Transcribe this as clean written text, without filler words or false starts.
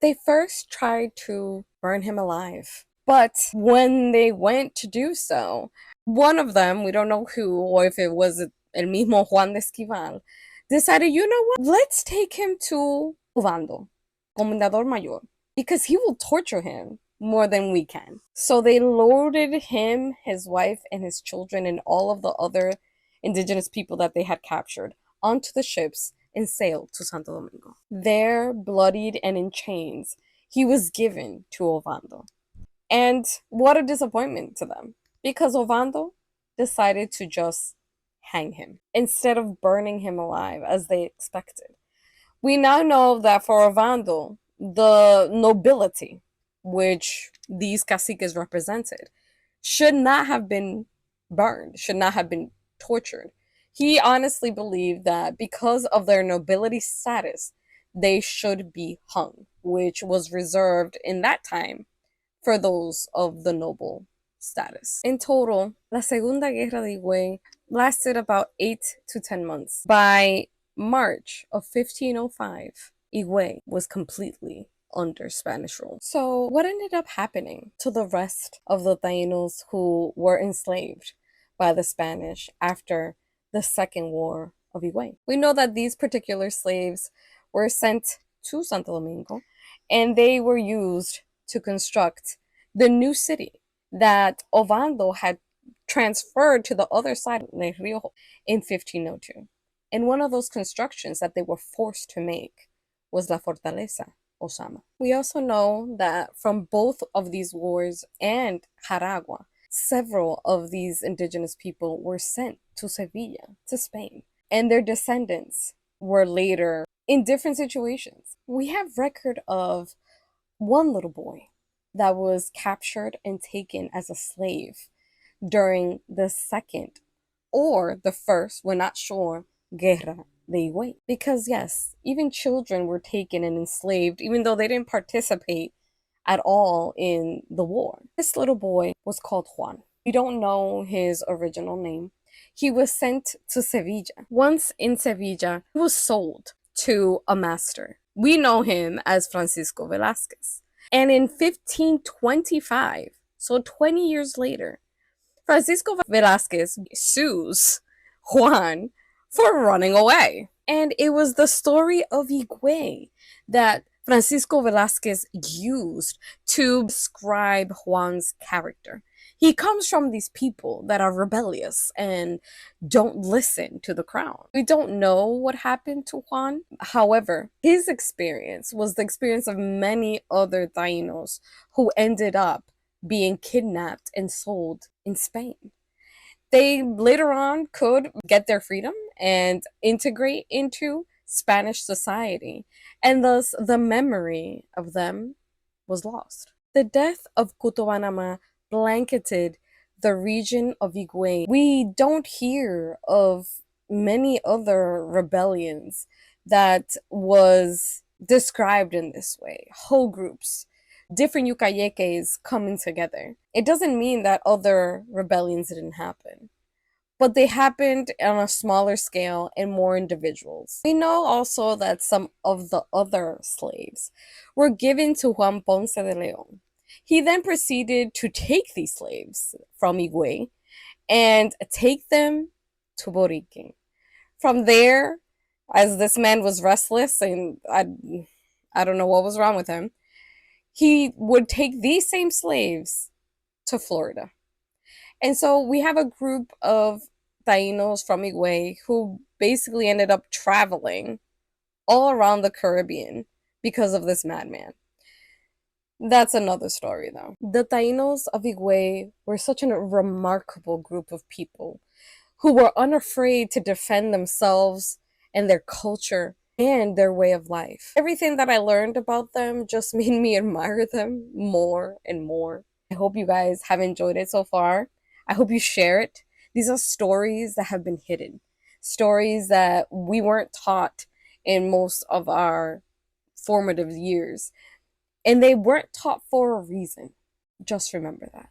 They first tried to burn him alive. But when they went to do so, one of them, we don't know who, or if it was el mismo Juan de Esquivel, decided, you know what, let's take him to Obando, Comendador Mayor, because he will torture him more than we can. So they loaded him, his wife, and his children, and all of the other indigenous people that they had captured onto the ships and sailed to Santo Domingo. There, bloodied and in chains, he was given to Ovando. And what a disappointment to them, because Ovando decided to just hang him instead of burning him alive as they expected. We now know that for Ovando, the nobility, which these caciques represented, should not have been burned, should not have been tortured. He honestly believed that because of their nobility status, they should be hung, which was reserved in that time for those of the noble status. In total, La Segunda Guerra de Higüey lasted about 8 to 10 months. By March of 1505, Higüey was completely under Spanish rule. So, what ended up happening to the rest of the Tainos who were enslaved by the Spanish after the Second War of Higüey? We know that these particular slaves were sent to Santo Domingo and they were used to construct the new city that Ovando had transferred to the other side of the Rio in 1502. And one of those constructions that they were forced to make was La Fortaleza, Osama. We also know that from both of these wars and Jaragua, several of these indigenous people were sent to Sevilla, to Spain, and their descendants were later in different situations. We have record of one little boy that was captured and taken as a slave during the second or the first, we're not sure, Guerra de Higüey. Because yes, even children were taken and enslaved, even though they didn't participate at all in the war. This little boy was called Juan. We don't know his original name. He was sent to Sevilla. Once in Sevilla, he was sold to a master. We know him as Francisco Velázquez. And in 1525, so 20 years later, Francisco Velázquez sues Juan for running away. And it was the story of Higüey that Francisco Velázquez used to describe Juan's character. He comes from these people that are rebellious and don't listen to the crown. We don't know what happened to Juan. However, his experience was the experience of many other Tainos who ended up being kidnapped and sold in Spain. They later on could get their freedom and integrate into Spanish society, and thus the memory of them was lost. The death of COTUBANAMA blanketed the region of Higüey. We don't hear of many other rebellions that was described in this way. Whole groups, different yucayekes coming together. It doesn't mean that other rebellions didn't happen, but they happened on a smaller scale and more individuals. We know also that some of the other slaves were given to Juan Ponce de Leon. He then proceeded to take these slaves from Higüey and take them to Borique. From there, as this man was restless and I don't know what was wrong with him, he would take these same slaves to Florida. And so we have a group of Tainos from Higüey who basically ended up traveling all around the Caribbean because of this madman. That's another story, though. The Tainos of Higüey were such a remarkable group of people who were unafraid to defend themselves and their culture and their way of life. Everything that I learned about them just made me admire them more and more. I hope you guys have enjoyed it so far. I hope you share it. These are stories that have been hidden, stories that we weren't taught in most of our formative years. And they weren't taught for a reason. Just remember that.